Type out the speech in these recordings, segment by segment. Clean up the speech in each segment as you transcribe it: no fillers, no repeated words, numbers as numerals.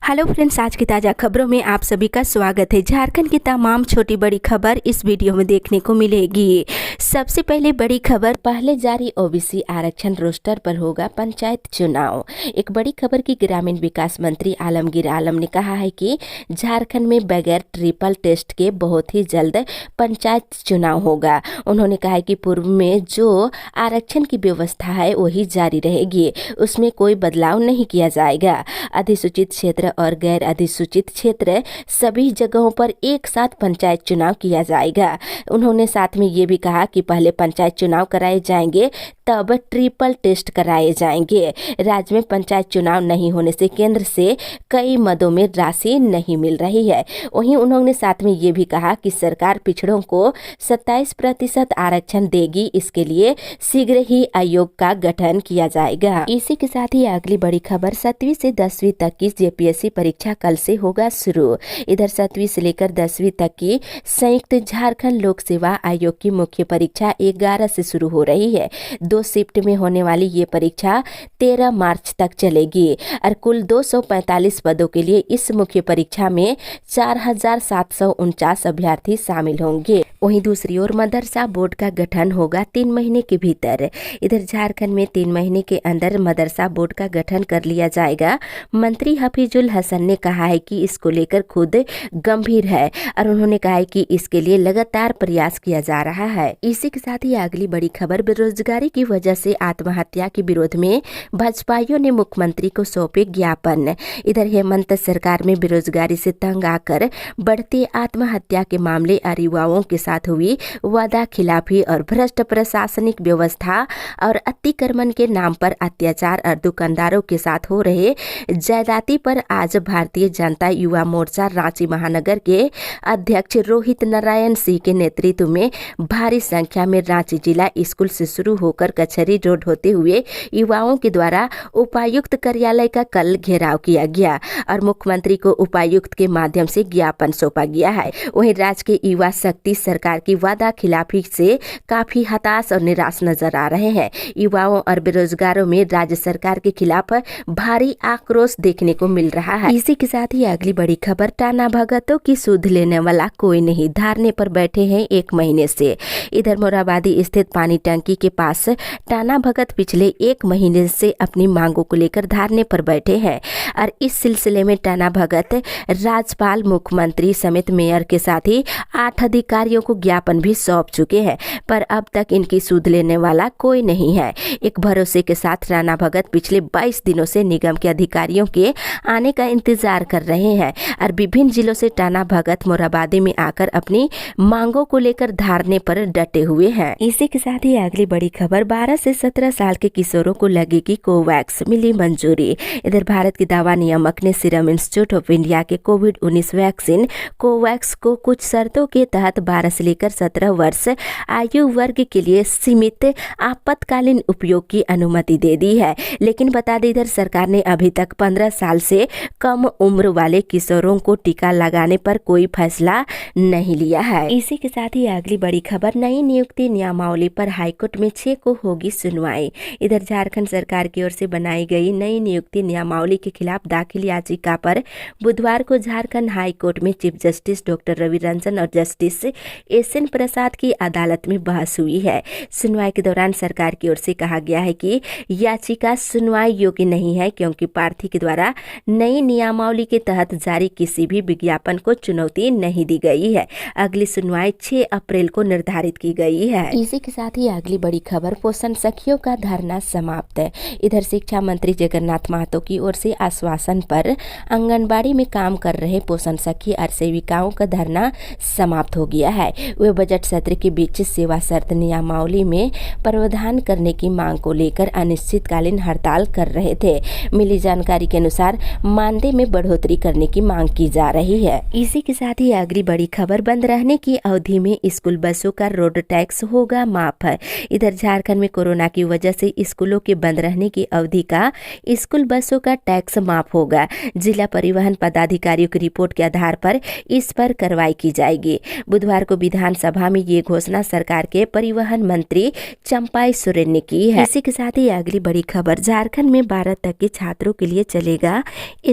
Hello friends, आज की ताज़ा खबरों में आप सभी का स्वागत है। झारखंड की तमाम छोटी बड़ी खबर इस वीडियो में देखने को मिलेगी। सबसे पहले बड़ी खबर, पहले जारी ओबीसी आरक्षण रोस्टर पर होगा पंचायत चुनाव। एक बड़ी खबर की ग्रामीण विकास मंत्री आलमगीर आलम ने कहा है कि झारखंड में बगैर ट्रिपल टेस्ट के बहुत ही जल्द पंचायत चुनाव होगा। उन्होंने कहा है कि पूर्व में जो आरक्षण की व्यवस्था है वही जारी रहेगी, उसमें कोई बदलाव नहीं किया जाएगा। अधिसूचित क्षेत्र और गैर अधिसूचित क्षेत्र सभी जगहों पर एक साथ पंचायत चुनाव किया जाएगा। उन्होंने साथ में ये भी कहा कि पहले पंचायत चुनाव कराए जाएंगे, तब ट्रिपल टेस्ट कराए जाएंगे। राज्य में पंचायत चुनाव नहीं होने से केंद्र से कई मदों में राशि नहीं मिल रही है। वहीं उन्होंने साथ में ये भी कहा कि सरकार पिछड़ों को 27% आरक्षण देगी, इसके लिए शीघ्र ही आयोग का गठन किया जाएगा। इसी के साथ ही अगली बड़ी खबर, 7वीं से 10वीं तक की जेपीएससी परीक्षा कल से होगा शुरू। इधर 7वीं से लेकर 10वीं तक की संयुक्त झारखंड लोक सेवा आयोग की मुख्य परीक्षा 11 से शुरू हो रही है। 2 शिफ्ट में होने वाली ये परीक्षा 13 मार्च तक चलेगी और कुल 245 पदों के लिए इस मुख्य परीक्षा में 4749 अभ्यर्थी शामिल होंगे। वहीं दूसरी ओर मदरसा बोर्ड का गठन होगा 3 महीने के भीतर। इधर झारखंड में 3 महीने के अंदर मदरसा बोर्ड का गठन कर लिया जाएगा। मंत्री हफीजुल हसन ने कहा है कि इसको लेकर खुद गंभीर है और उन्होंने कहा है कि इसके लिए लगातार प्रयास किया जा रहा है। इसी के साथ ही अगली बड़ी खबर, बेरोजगारी की वजह से आत्महत्या के विरोध में भाजपाइयों ने मुख्यमंत्री को सौंपे ज्ञापन। इधर हेमंत सरकार में बेरोजगारी से तंग आकर बढ़ते आत्महत्या के मामले और युवाओं के साथ हुई वादा खिलाफी और भ्रष्ट प्रशासनिक व्यवस्था और अतिक्रमण के नाम पर अत्याचार और दुकानदारों के साथ हो रहे ज्यादती पर आज भारतीय जनता युवा मोर्चा रांची महानगर के अध्यक्ष रोहित नारायण सिंह के नेतृत्व में भारी संख्या में रांची जिला स्कूल से शुरू होकर कचहरी रोड होते हुए युवाओं के द्वारा उपायुक्त कार्यालय का कल घेराव किया गया और मुख्यमंत्री को उपायुक्त के माध्यम से ज्ञापन सौंपा गया है। वहीं राज्य के युवा शक्ति सरकार की वादा खिलाफी से काफी हताश और निराश नजर आ रहे हैं। युवाओं और बेरोजगारों में राज्य सरकार के खिलाफ भारी आक्रोश देखने को मिल रहा है। इसी के साथ ही अगली बड़ी खबर, टाना भगतों की सुध लेने वाला कोई नहीं, धरने पर बैठे हैं 1 महीने से। इधर मोराबादी स्थित पानी टंकी के पास टाना भगत पिछले 1 महीने से अपनी मांगों को लेकर धरने पर बैठे हैं और इस सिलसिले में टाना भगत राज्यपाल, मुख्यमंत्री समेत मेयर के साथ ही 8 अधिकारियों को ज्ञापन भी सौंप चुके हैं, पर अब तक इनकी सुध लेने वाला कोई नहीं है। एक भरोसे के साथ टाना भगत पिछले 22 दिनों से निगम के अधिकारियों के आने का इंतजार कर रहे हैं और विभिन्न जिलों से टाना भगत मोराबादी में आकर अपनी मांगों को लेकर धरने पर डटे हुए हैं। इसी के साथ ही अगली बड़ी खबर, 12 से 17 साल के किशोरों को लगेगी कोवैक्स, मिली मंजूरी। इधर भारत की दवा नियामक ने सीरम इंस्टीट्यूट ऑफ इंडिया के कोविड-19 वैक्सीन कोवैक्स को कुछ शर्तों के तहत 12 से लेकर 17 वर्ष आयु वर्ग के लिए सीमित आपातकालीन उपयोग की अनुमति दे दी है। लेकिन बता दें, इधर सरकार ने अभी तक 15 साल से कम उम्र वाले किशोरों को टीका लगाने पर कोई फैसला नहीं लिया है। इसी के साथ ही अगली बड़ी खबर, नई नियुक्ति नियमावली पर हाईकोर्ट में 6 को होगी सुनवाई। इधर झारखंड सरकार की ओर से बनाई गई नई नियुक्ति नियमावली के खिलाफ दाखिल याचिका पर बुधवार को झारखंड हाईकोर्ट में chief justice doctor Ravi Ranjan और जस्टिस एसएन प्रसाद की अदालत में बहस हुई है। सुनवाई के दौरान सरकार की ओर से कहा गया है कि याचिका सुनवाई योग्य नहीं है क्योंकि प्रार्थी के द्वारा नई नियमावली के तहत जारी किसी भी विज्ञापन को चुनौती नहीं दी गई है। अगली सुनवाई 6 अप्रैल को निर्धारित की गई है। इसी के साथ ही अगली बड़ी खबर, पोषण सखियों का धरना समाप्त है। इधर शिक्षा मंत्री जगन्नाथ महतो की ओर से आश्वासन पर आंगनबाड़ी में काम कर रहे पोषण सखी और सेविकाओं का धरना समाप्त हो गया है। वे बजट सत्र के बीच सेवा शर्त नियमावली में प्रावधान करने की मांग को लेकर अनिश्चितकालीन हड़ताल कर रहे थे। मिली जानकारी के अनुसार मानदेय में बढ़ोतरी करने की मांग की जा रही है। इसी के साथ ही अगली बड़ी खबर, बंद रहने की अवधि में स्कूल बसों का रोड टैक्स होगा माफ। इधर झारखंड में कोरोना की वजह से स्कूलों के बंद रहने की अवधि का स्कूल बसों का टैक्स माफ होगा। जिला परिवहन पदाधिकारियों की रिपोर्ट के आधार पर इस पर कार्रवाई की जाएगी। बुधवार को विधानसभा में ये घोषणा सरकार के परिवहन मंत्री चंपाई सोरेन ने की है। इसी के साथ ही अगली बड़ी खबर, झारखंड में 12 तक के छात्रों के लिए चलेगा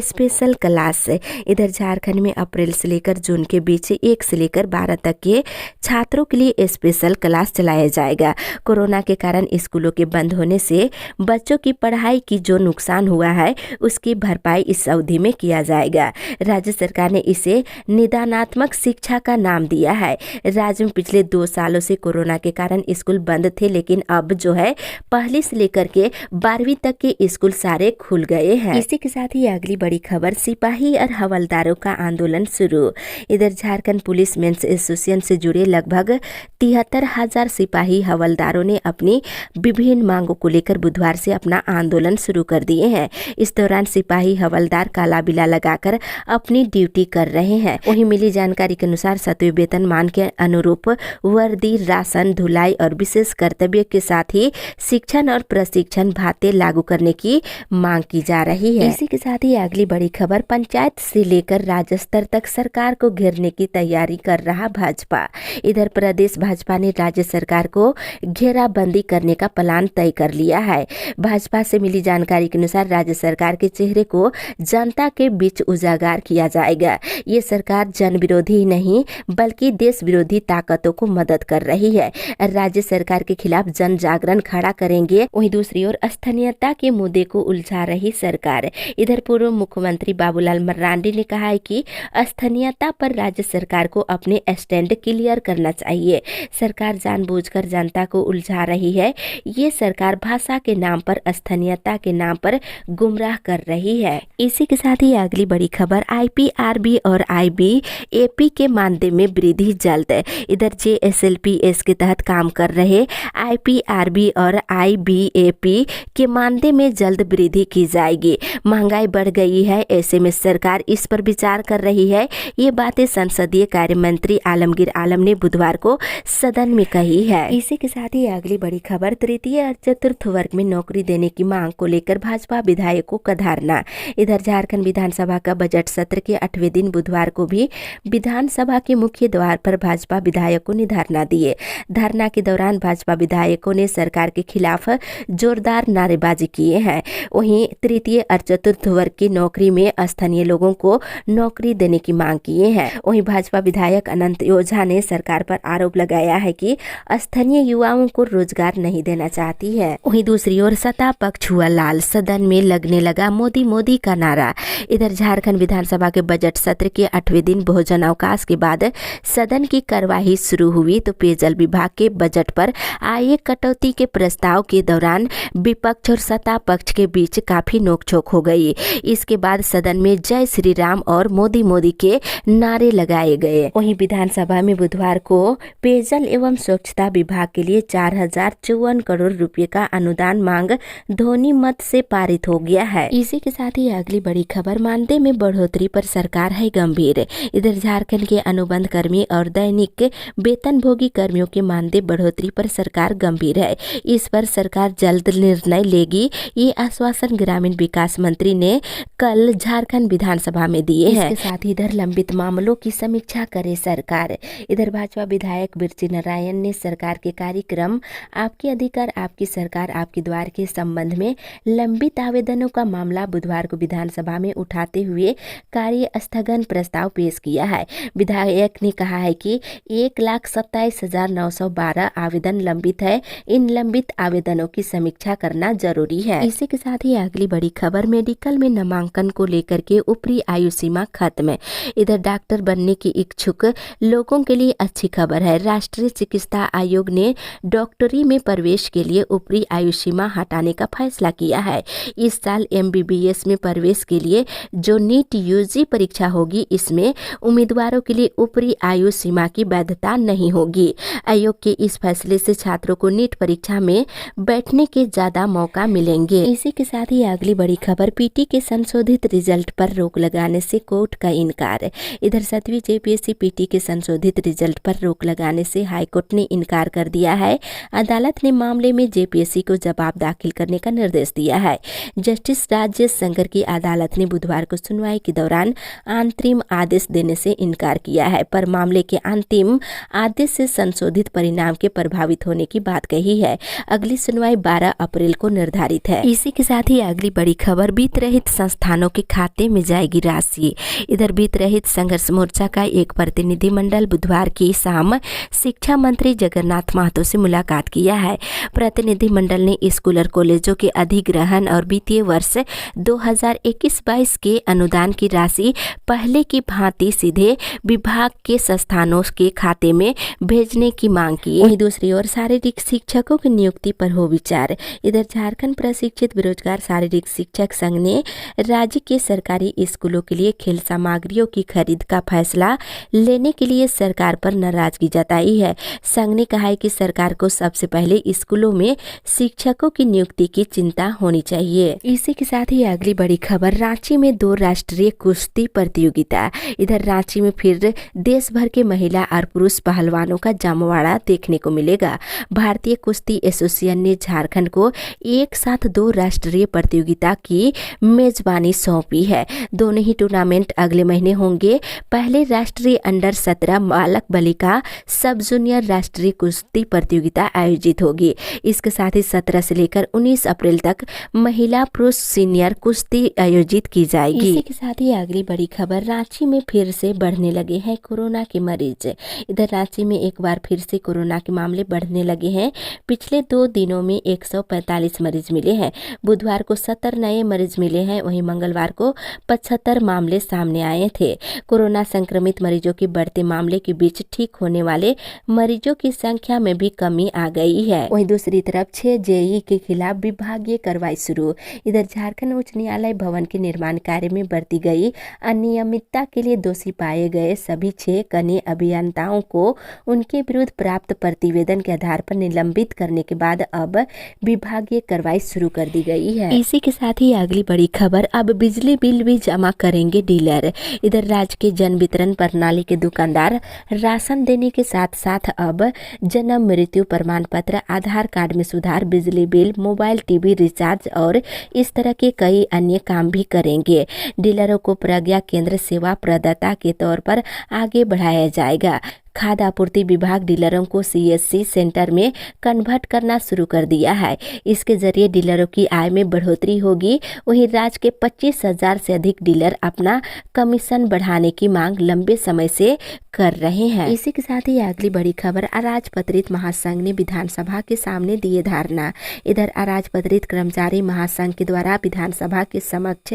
स्पेशल क्लास। इधर झारखंड में अप्रैल से लेकर जून के बीच 1 से लेकर 12 तक के छात्रों के लिए स्पेशल क्लास चलाया जाएगा। कोरोना के कारण स्कूलों के बंद होने से बच्चों की पढ़ाई की जो नुकसान हुआ है उसकी भरपाई इस अवधि में किया जाएगा। राज्य सरकार ने इसे निदानात्मक शिक्षा का नाम दिया है। राज्य में पिछले 2 सालों से कोरोना के कारण स्कूल बंद थे, लेकिन अब जो है पहली से लेकर के 12वीं तक के स्कूल सारे खुल गए हैं। इसी के साथ ही अगली बड़ी खबर, सिपाही और हवलदारों का आंदोलन शुरू। इधर झारखंड पुलिस मेंस एसोसिएशन से जुड़े लगभग 73,000 सिपाही हवलदारों ने अपनी विभिन्न मांगों को लेकर बुधवार से अपना आंदोलन शुरू कर दिए हैं। इस दौरान सिपाही हवलदार काला बिला लगाकर अपनी ड्यूटी कर रहे हैं। वहीं मिली जानकारी के अनुसार 7वें वेतनमान के अनुरूप वर्दी, राशन, धुलाई और विशेष कर्तव्य के साथ ही शिक्षण और प्रशिक्षण भाते लागू करने की मांग की जा रही है। इसी के साथ ही अगली बड़ी खबर, पंचायत से लेकर राज्य स्तर तक सरकार को घेरने की तैयारी कर रहा भाजपा। इधर प्रदेश भाजपा ने राज्य सरकार को घेराबंदी करने का प्लान तय कर लिया है। भाजपा से मिली जानकारी के अनुसार राज्य सरकार के चेहरे को जनता के बीच उजागर किया जाएगा। ये सरकार जन विरोधी ही नहीं बल्कि देश विरोधी ताकतों को मदद कर रही है। राज्य सरकार के खिलाफ जन जागरण खड़ा करेंगे। वहीं दूसरी ओर स्थानीयता के मुद्दे को उलझा रही सरकार। इधर पूर्व मुख्यमंत्री बाबूलाल मरांडी ने कहा है कि स्थानीयता पर राज्य सरकार को अपने स्टैंड क्लियर करना चाहिए। सरकार जानबूझकर जनता को उलझा रही है। ये सरकार भाषा के नाम पर, स्थानीयता के नाम पर गुमराह कर रही है। इसी के साथ ही अगली बड़ी खबर, IPRB और IBAP के मानदेय में वृद्धि जल्द। इधर JSLPS के तहत काम कर रहे IPRB और IBAP के मानदेय में जल्द वृद्धि की जाएगी। महंगाई बढ़ गई है, ऐसे में सरकार इस पर विचार कर रही है। ये बातें संसदीय कार्य मंत्री आलमगीर आलम ने बुधवार को सदन में कही है। इसी के साथ ही अगली बड़ी खबर, तृतीय और चतुर्थ वर्ग में नौकरी देने की मांग को लेकर भाजपा विधायकों का धरना। इधर झारखंड विधानसभा का बजट सत्र के 8वें दिन बुधवार को भी विधानसभा के मुख्य द्वार पर भाजपा विधायकों ने धरना दिए। धरना के दौरान भाजपा विधायकों ने सरकार के खिलाफ जोरदार नारेबाजी किए हैं। वहीं तृतीय और चतुर्थ वर्ग की नौकरी में स्थानीय लोगों को नौकरी देने की मांग किए हैं। वहीं भाजपा विधायक अनंत ओझा ने सरकार पर आरोप लगाया है कि स्थानीय युवाओं को रोजगार नहीं देना चाहती है। वहीं दूसरी ओर सत्ता पक्ष हुआ लाल, सदन में लगने लगा मोदी मोदी का नारा। इधर झारखंड विधानसभा के बजट सत्र के 8वें दिन भोजन अवकाश के बाद सदन की कार्यवाही शुरू हुई तो पेयजल विभाग के बजट पर आए कटौती के प्रस्ताव के दौरान विपक्ष और सत्ता पक्ष के बीच काफी नोकझोंक हो गई। इसके बाद सदन में जय श्री राम और मोदी मोदी के नारे लगाए गए। वहीं विधानसभा में बुधवार को पेयजल एवं स्वच्छता विभाग के लिए 4054 करोड़ रुपए का अनुदान मांग ध्वनि मत से पारित हो गया है। इसी के साथ ही अगली बड़ी खबर, मानदेय में बढ़ोतरी पर सरकार है गंभीर। इधर झारखंड के अनुबंध कर्मी और दैनिक वेतनभोगी कर्मियों के मानदेय बढ़ोतरी पर सरकार गंभीर है। इस पर सरकार जल्द निर्णय लेगी, ये आश्वासन ग्रामीण विकास मंत्री ने कल झारखंड विधानसभा में दिए हैं। इसके साथ ही इधर लंबित मामलों की समीक्षा करे सरकार। इधर भाजपा विधायक बिरची नारायण ने सरकार के कार्यक्रम आपके अधिकार आपकी सरकार आपके द्वार के संबंध में लंबित आवेदनों का मामला बुधवार को विधानसभा में उठाते हुए कार्य स्थगन प्रस्ताव पेश किया है। विधायक ने कहा है कि 1,27,912 आवेदन लंबित है। इन लंबित आवेदनों की समीक्षा करना जरूरी है। इसी के साथ ही अगली बड़ी खबर, मेडिकल में नामांकन को लेकर के ऊपरी आयु सीमा खत्म। इधर डॉक्टर बनने की इच्छुक लोगों के लिए अच्छी खबर है। राष्ट्रीय चिकित्सा आयोग ने डॉक्टरी में प्रवेश के लिए ऊपरी आयु सीमा हटाने का फैसला किया है। इस साल MBBS में प्रवेश के लिए जो नीट UG परीक्षा होगी, इसमें उम्मीदवारों के लिए ऊपरी आयु सीमा की वैधता नहीं होगी। आयोग के इस फैसले से छात्रों को नीट परीक्षा में बैठने के ज्यादा मौका मिलेंगे। इसी के साथ ही अगली बड़ी खबर, PT के संशोधित रिजल्ट पर रोक लगाने से कोर्ट का इनकार। इधर 7वीं JPSC PT के संशोधित रिजल्ट पर रोक लगाने से हाईकोर्ट ने इनकार कर दिया है। अदालत ने मामले में JPSC को जवाब दाखिल करने का निर्देश दिया है। जस्टिस राजेश शंकर की अदालत ने बुधवार को सुनवाई के दौरान अंतरिम आदेश देने से इनकार किया है, पर मामले के अंतिम आदेश से संशोधित परिणाम के प्रभावित होने की बात कही है। अगली सुनवाई 12 अप्रैल को निर्धारित है। इसी के साथ ही अगली बड़ी खबर, वित्त रहित संस्था संस्थानों के खाते में जाएगी राशि। इधर वित्त रहित संघर्ष मोर्चा का एक प्रतिनिधिमंडल बुधवार की शाम शिक्षा मंत्री जगन्नाथ महतो से मुलाकात किया है। प्रतिनिधिमंडल ने स्कूल और कॉलेजों के अधिग्रहण और वित्तीय वर्ष 2021-22 के अनुदान की राशि पहले की भांति सीधे विभाग के संस्थानों के खाते में भेजने की मांग की। वहीं दूसरी ओर शारीरिक शिक्षकों की नियुक्ति पर हो विचार। इधर झारखंड प्रशिक्षित बेरोजगार शारीरिक शिक्षक संघ ने राज्य के सरकारी स्कूलों के लिए खेल सामग्रियों की खरीद का फैसला लेने के लिए सरकार पर नाराजगी जताई है। संघ ने कहा है कि सरकार को सबसे पहले स्कूलों में शिक्षकों की नियुक्ति की चिंता होनी चाहिए। इसी के साथ ही अगली बड़ी खबर, रांची में 2 राष्ट्रीय कुश्ती प्रतियोगिता। इधर रांची में फिर देश भर के महिला और पुरुष पहलवानों का जमवाड़ा देखने को मिलेगा। भारतीय कुश्ती एसोसिएशन ने झारखंड को एक साथ 2 राष्ट्रीय प्रतियोगिता की मेजबानी सौंपी है। दोनों ही टूर्नामेंट अगले महीने होंगे। पहले राष्ट्रीय अंडर 17 बालक बालिका सब जूनियर राष्ट्रीय कुश्ती प्रतियोगिता आयोजित होगी। इसके साथ ही 17 से लेकर 19 अप्रैल तक महिला पुरुष सीनियर कुश्ती आयोजित की जाएगी। इसी के साथ ही अगली बड़ी खबर, रांची में फिर से बढ़ने लगे हैं कोरोना के मरीज। इधर रांची में एक बार फिर से कोरोना के मामले बढ़ने लगे हैं। पिछले 2 दिनों में 145 मरीज मिले हैं। बुधवार को 70 नए मरीज मिले हैं। वहीं मंगलवार को 75 मामले सामने आए थे। कोरोना संक्रमित मरीजों के बढ़ते मामले के बीच ठीक होने वाले मरीजों की संख्या में भी कमी आ गई है। वहीं दूसरी तरफ 6 जेई के खिलाफ विभागीय कार्रवाई शुरू। इधर झारखंड उच्च न्यायालय भवन के निर्माण कार्य में बरती गई अनियमितता के लिए दोषी पाए गए सभी 6 कनीय अभियंताओं को उनके विरुद्ध प्राप्त प्रतिवेदन के आधार पर निलंबित करने के बाद अब विभागीय कार्रवाई शुरू कर दी गई है। इसी के साथ ही अगली बड़ी खबर, अब बिजली बिल भी जमा करेंगे डीलर। इधर राज्य के जन वितरण प्रणाली के दुकानदार राशन देने के साथ साथ अब जन्म मृत्यु प्रमाण पत्र, आधार कार्ड में सुधार, बिजली बिल, मोबाइल टीवी रिचार्ज और इस तरह के कई अन्य काम भी करेंगे। डीलरों को प्रज्ञा केंद्र सेवा प्रदाता के तौर पर आगे बढ़ाया जाएगा। खाद्य आपूर्ति विभाग डीलरों को सीएससी सेंटर में कन्वर्ट करना शुरू कर दिया है। इसके जरिए डीलरों की आय में बढ़ोतरी होगी। वहीं राज्य के 25,000 से अधिक डीलर अपना कमीशन बढ़ाने की मांग लंबे समय से कर रहे हैं। इसी के साथ ही अगली बड़ी खबर, अराजपत्रित महासंघ ने विधानसभा के सामने दिए धरना। इधर अराजपत्रित कर्मचारी महासंघ के द्वारा विधानसभा के समक्ष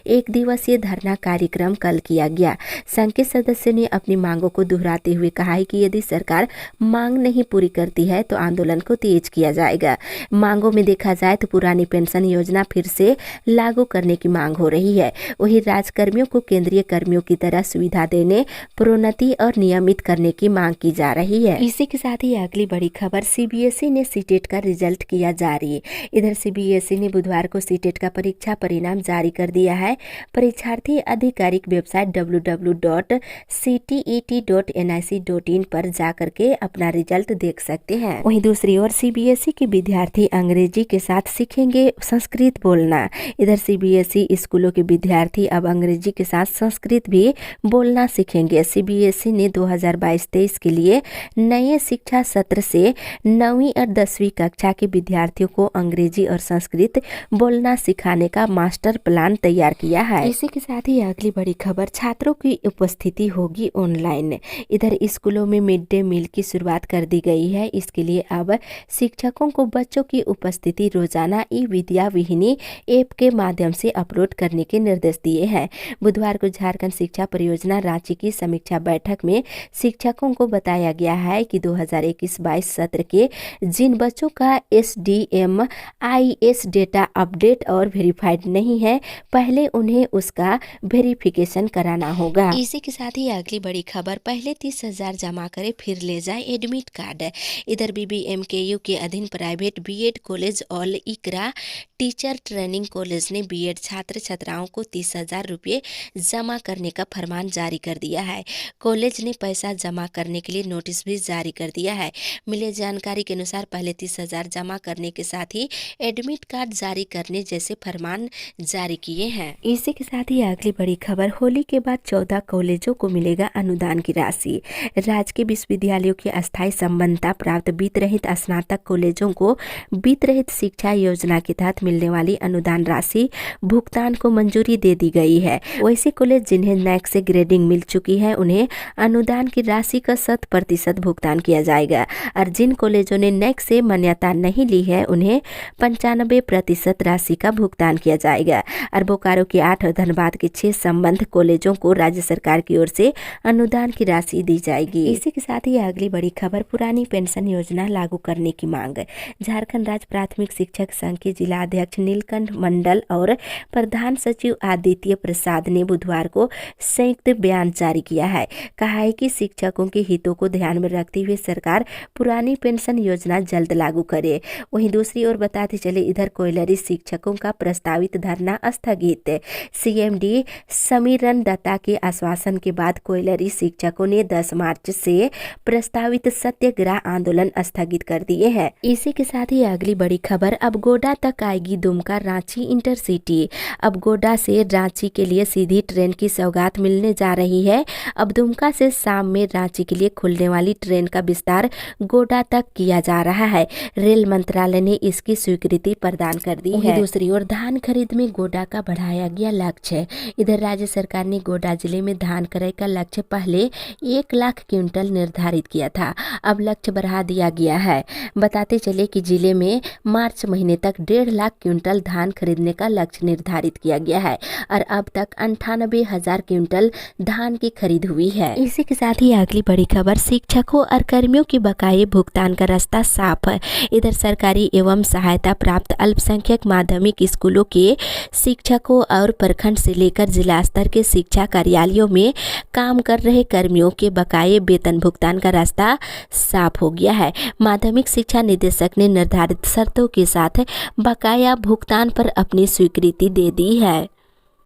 1 दिवसीय धरना कार्यक्रम कल किया गया। संघ के सदस्यों ने अपनी मांगों को दोहराते हुए कहा है कि यदि सरकार मांग नहीं पूरी करती है तो आंदोलन को तेज किया जाएगा। मांगों में देखा जाए तो पुरानी पेंशन योजना फिर से लागू करने की मांग हो रही है। वहीं राज्यकर्मियों को केंद्रीय कर्मियों की तरह सुविधा देने, प्रोन्नति और नियमित करने की मांग की जा रही है। इसी के साथ ही अगली बड़ी खबर, सीबीएसई ने सीटेट का रिजल्ट किया जारी। इधर सीबीएसई ने बुधवार को सीटेट का परीक्षा परिणाम जारी कर दिया है। परीक्षार्थी आधिकारिक वेबसाइट www.ctet.nic.in पर जाकर के अपना रिजल्ट देख सकते हैं। वहीं दूसरी ओर सीबीएसई के विद्यार्थी अंग्रेजी के साथ सीखेंगे संस्कृत बोलना। इधर सीबीएसई स्कूलों के विद्यार्थी अब अंग्रेजी के साथ संस्कृत भी बोलना सीखेंगे। सीबीएसई ने 2022-23 के लिए नए शिक्षा सत्र से 9वीं और 10वीं कक्षा के विद्यार्थियों को अंग्रेजी और संस्कृत बोलना सिखाने का मास्टर प्लान तैयार किया है। इसी के साथ ही अगली बड़ी खबर, छात्रों की उपस्थिति होगी ऑनलाइन। इधर स्कूलों में मिड डे मील की शुरुआत कर दी गई है। इसके लिए अब शिक्षकों को बच्चों की उपस्थिति रोजाना ई विद्या विहिनी ऐप के माध्यम से अपलोड करने के निर्देश दिए हैं। बुधवार को झारखंड शिक्षा परियोजना रांची की समीक्षा बैठक में शिक्षकों को बताया गया है कि 2021-22 सत्र के जिन बच्चों का SDMIS डेटा अपडेट और वेरीफाइड नहीं है, पहले उन्हें उसका वेरिफिकेशन कराना होगा। इसी के साथ ही अगली बड़ी खबर, पहले 30,000 जमा करे फिर ले जाए एडमिट कार्ड। इधर BBMKU के अधीन प्राइवेट बीएड कॉलेज ऑल इकरा टीचर ट्रेनिंग कॉलेज ने बीएड छात्र छात्राओं को 30,000 रुपये जमा करने का फरमान जारी कर दिया है। कॉलेज कॉलेज ने पैसा जमा करने के लिए नोटिस भी जारी कर दिया है। मिले जानकारी के अनुसार पहले 30,000 जमा करने के साथ ही एडमिट कार्ड जारी करने जैसे फरमान जारी किए हैं। इसी के साथ ही अगली बड़ी खबर, होली के बाद 14 कॉलेजों को मिलेगा अनुदान की राशि। राजकीय विश्वविद्यालयों की अस्थायी संबद्धता प्राप्त वित्त रहित स्नातक कॉलेजों को वित्त रहित शिक्षा योजना के तहत मिलने वाली अनुदान राशि भुगतान को मंजूरी दे दी गई है। वैसे कॉलेज जिन्हें नैक से ग्रेडिंग मिल चुकी है उन्हें अनुदान की राशि का 100% भुगतान किया जाएगा और जिन कॉलेजों ने नैक से मान्यता नहीं ली है उन्हें 95% राशि का भुगतान किया जाएगा। और बोकारो के 8 और धनबाद के 6 संबद्ध कॉलेजों को राज्य सरकार की ओर से अनुदान की राशि दी जाएगी। इसी के साथ ही अगली बड़ी खबर, पुरानी पेंशन योजना लागू करने की मांग। झारखंड राज्य प्राथमिक शिक्षक संघ के जिला अध्यक्ष नीलकंठ मंडल और प्रधान सचिव आदित्य प्रसाद ने बुधवार को संयुक्त बयान जारी किया है। कहा है कि शिक्षकों के हितों को ध्यान में रखते हुए सरकार पुरानी पेंशन योजना जल्द लागू करे। वहीं दूसरी ओर बताते चले इधर कोयलरी शिक्षकों का प्रस्तावित धरना स्थगित। सीएमडी समीरन दत्ता के आश्वासन के बाद कोयलरी शिक्षकों ने 10 मार्च से प्रस्तावित सत्याग्रह आंदोलन स्थगित कर दिए हैं। इसी के साथ ही अगली बड़ी खबर, अब गोड्डा तक आएगी दुमका रांची इंटरसिटी। अब गोड्डा से रांची के लिए सीधी ट्रेन की सौगात मिलने जा रही है। अब दुमका से शाम में रांची के लिए खुलने वाली ट्रेन का विस्तार गोड्डा तक किया जा रहा है। रेल मंत्रालय ने इसकी स्वीकृति प्रदान कर दी है। दूसरी ओर धान खरीद में गोड्डा का बढ़ाया गया लक्ष्य। इधर राज्य सरकार ने गोड्डा जिले में धान क्रय का लक्ष्य पहले 1 लाख क्विंटल निर्धारित किया था, अब लक्ष्य बढ़ा दिया गया है। बताते चले कि जिले में मार्च महीने तक 1.5 लाख क्विंटल धान खरीदने का लक्ष्य निर्धारित किया गया है और अब तक 98,000 क्विंटल धान की खरीद हुई है। इसी के साथ ही अगली बड़ी खबर, शिक्षकों और कर्मियों के बकाये भुगतान का रास्ता साफ है। इधर सरकारी एवं सहायता प्राप्त अल्पसंख्यक माध्यमिक स्कूलों के शिक्षकों और प्रखंड से लेकर जिला स्तर के शिक्षा कार्यालयों में काम कर रहे कर्मियों के बकाये वेतन भुगतान का रास्ता साफ हो गया है। माध्यमिक शिक्षा निदेशक ने निर्धारित शर्तों के साथ बकाया भुगतान पर अपनी स्वीकृति दे दी है।